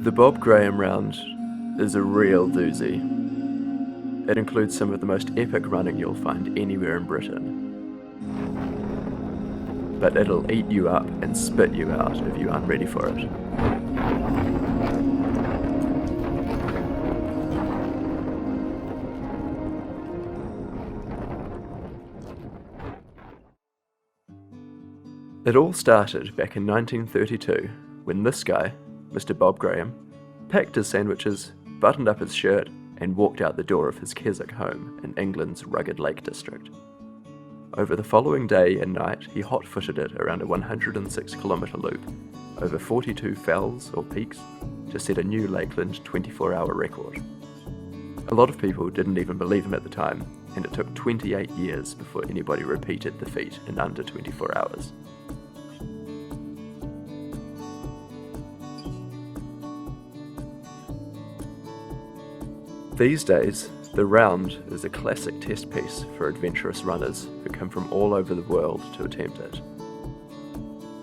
The Bob Graham round is a real doozy. It includes some of the most epic running you'll find anywhere in Britain. But it'll eat you up and spit you out if you aren't ready for it. It all started back in 1932 when this guy, Mr. Bob Graham, packed his sandwiches, buttoned up his shirt, and walked out the door of his Keswick home in England's rugged Lake District. Over the following day and night, he hot-footed it around a 106-kilometre loop, over 42 fells or peaks, to set a new Lakeland 24-hour record. A lot of people didn't even believe him at the time, and it took 28 years before anybody repeated the feat in under 24 hours. These days, the round is a classic test piece for adventurous runners who come from all over the world to attempt it.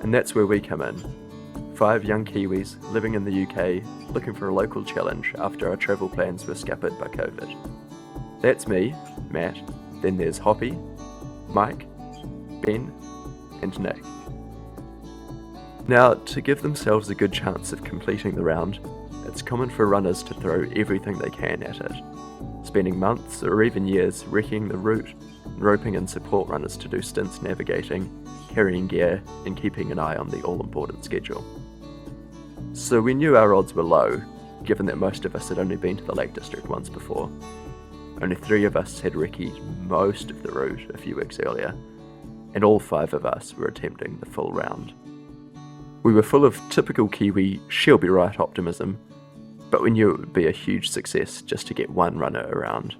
And that's where we come in. 5 young Kiwis living in the UK looking for a local challenge after our travel plans were scuppered by COVID. That's me, Matt, then there's Hoppy, Mike, Ben, and Nick. Now, to give themselves a good chance of completing the round, it's common for runners to throw everything they can at it, spending months or even years wrecking the route, roping in support runners to do stints navigating, carrying gear, and keeping an eye on the all-important schedule. So we knew our odds were low, given that most of us had only been to the Lake District once before. Only 3 of us had recce'd most of the route a few weeks earlier, and all 5 of us were attempting the full round. We were full of typical Kiwi she'll be right optimism, but we knew it would be a huge success just to get one runner around.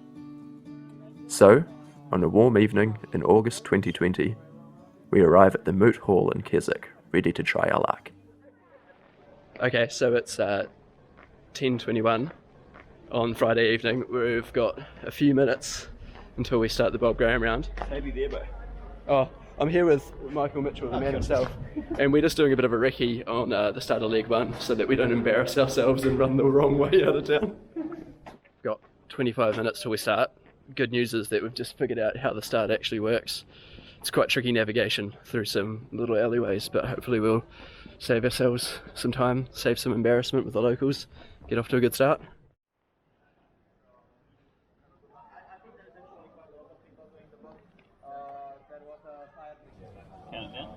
So, on a warm evening in August 2020, we arrive at the Moot Hall in Keswick, ready to try our luck. Okay, so it's 10:21 on Friday evening. We've got a few minutes until we start the Bob Graham round. Maybe there, bro. Oh, I'm here with Michael Mitchell, the man himself, and we're just doing a bit of a recce on the start of leg 1 so that we don't embarrass ourselves and run the wrong way out of town. Got 25 minutes till we start. Good news is that we've just figured out how the start actually works. It's quite tricky navigation through some little alleyways, but hopefully we'll save ourselves some time, save some embarrassment with the locals, get off to a good start.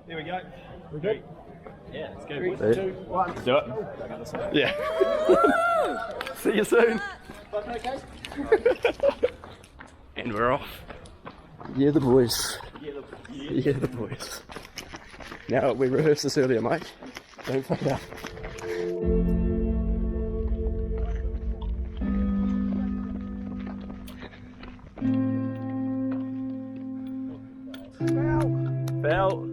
There we go. We're good? Yeah, let's go. 3, 2, 1. Let's do it. Yeah. See you soon. And we're off. Yeah, the boys. Yeah, the boys. Now, we rehearsed this earlier, Mike. Don't fuck it up. Foul.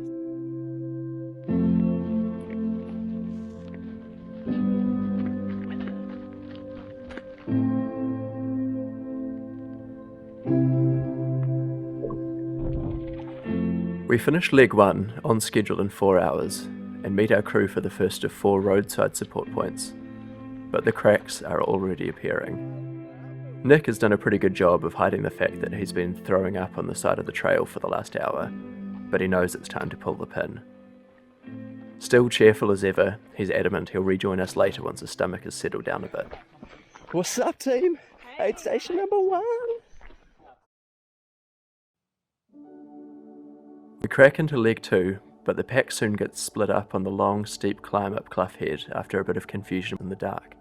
We finish leg 1 on schedule in 4 hours and meet our crew for the first of 4 roadside support points, but the cracks are already appearing. Nick has done a pretty good job of hiding the fact that he's been throwing up on the side of the trail for the last hour, but he knows it's time to pull the pin. Still cheerful as ever, he's adamant he'll rejoin us later once his stomach has settled down a bit. What's up, team? Aid station number 1! We crack into leg 2, but the pack soon gets split up on the long, steep climb up Clough Head after a bit of confusion in the dark.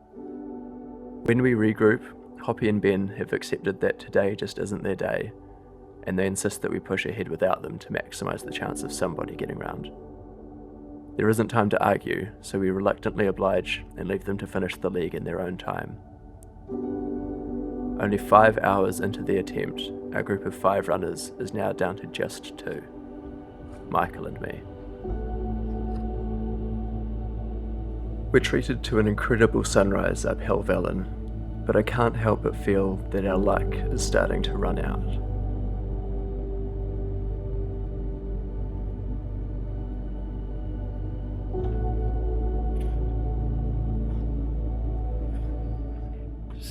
When we regroup, Hoppy and Ben have accepted that today just isn't their day, and they insist that we push ahead without them to maximise the chance of somebody getting round. There isn't time to argue, so we reluctantly oblige and leave them to finish the leg in their own time. Only 5 hours into the attempt, our group of 5 runners is now down to just 2. Michael and me. We're treated to an incredible sunrise up Helvellyn, but I can't help but feel that our luck is starting to run out.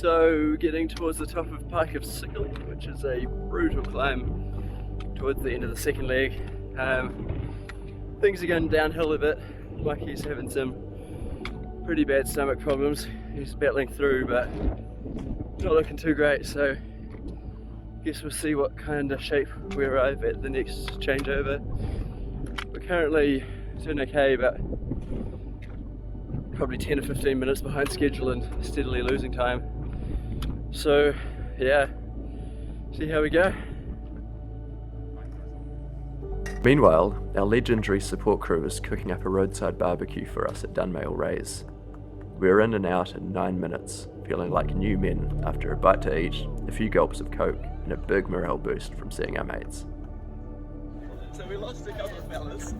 So getting towards the top of Pike of Sickle, which is a brutal climb towards the end of the second leg. Things are going downhill a bit. Mikey's having some pretty bad stomach problems. He's battling through, but not looking too great, so guess we'll see what kind of shape we arrive at the next changeover. We're currently doing okay, but probably 10 or 15 minutes behind schedule and steadily losing time. So yeah, see how we go. Meanwhile, our legendary support crew is cooking up a roadside barbecue for us at Dunmail Raise. We're in and out in 9 minutes, feeling like new men after a bite to eat, a few gulps of coke, and a big morale boost from seeing our mates. So we lost a couple of fellas.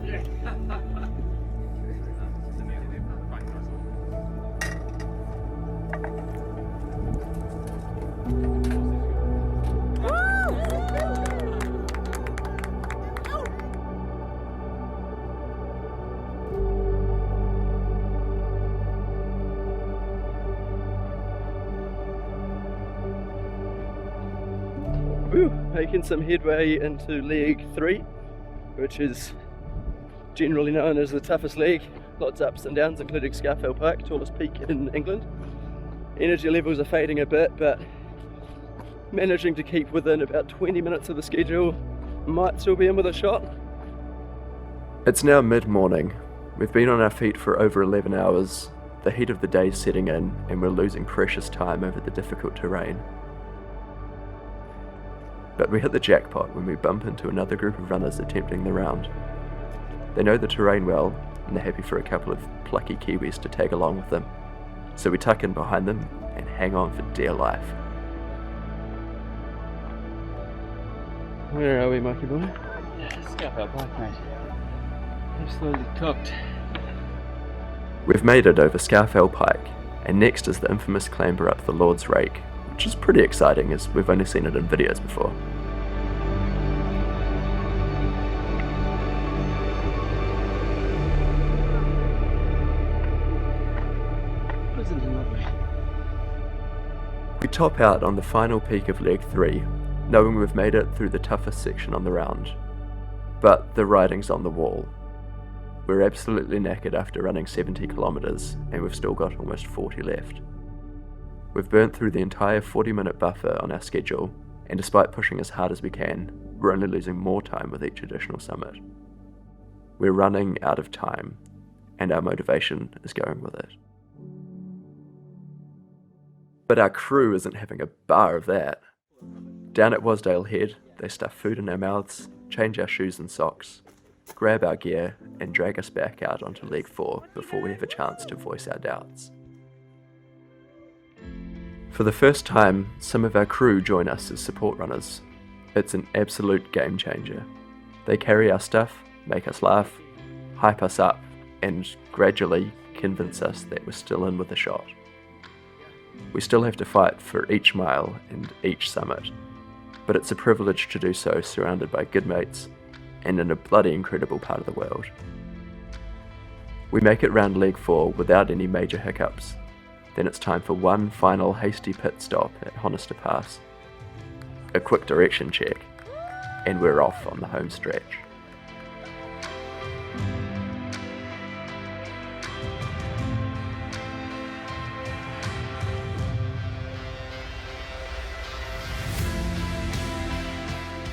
Making some headway into leg 3, which is generally known as the toughest leg. Lots of ups and downs, including Helvellyn Peak, tallest peak in England. Energy levels are fading a bit, but managing to keep within about 20 minutes of the schedule. Might still be in with a shot. It's now mid-morning. We've been on our feet for over 11 hours. The heat of the day's setting in, and we're losing precious time over the difficult terrain. But we hit the jackpot when we bump into another group of runners attempting the round. They know the terrain well, and they're happy for a couple of plucky Kiwis to tag along with them. So we tuck in behind them and hang on for dear life. Where are we, Mikey boy? Helvellyn Peak, mate. Absolutely cooked. We've made it over Helvellyn Peak, and next is the infamous clamber up the Lord's Rake, which is pretty exciting as we've only seen it in videos before. Isn't it lovely? We top out on the final peak of leg 3, knowing we've made it through the toughest section on the round. But the writing's on the wall. We're absolutely knackered after running 70 kilometres, and we've still got almost 40 left. We've burnt through the entire 40-minute buffer on our schedule, and despite pushing as hard as we can, we're only losing more time with each additional summit. We're running out of time, and our motivation is going with it. But our crew isn't having a bar of that. Down at Wasdale Head, they stuff food in our mouths, change our shoes and socks, grab our gear, and drag us back out onto leg 4 before we have a chance to voice our doubts. For the first time, some of our crew join us as support runners. It's an absolute game changer. They carry our stuff, make us laugh, hype us up, and gradually convince us that we're still in with a shot. We still have to fight for each mile and each summit, but it's a privilege to do so surrounded by good mates and in a bloody incredible part of the world. We make it round leg 4 without any major hiccups. Then it's time for one final hasty pit stop at Honister Pass, a quick direction check, and we're off on the home stretch.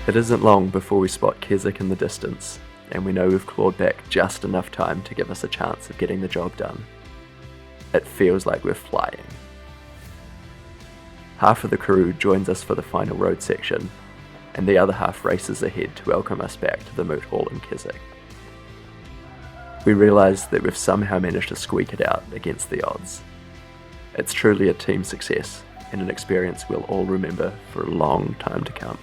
It isn't long before we spot Keswick in the distance, and we know we've clawed back just enough time to give us a chance of getting the job done. It feels like we're flying. Half of the crew joins us for the final road section, and the other half races ahead to welcome us back to the Moot Hall in Keswick. We realise that we've somehow managed to squeak it out against the odds. It's truly a team success, and an experience we'll all remember for a long time to come.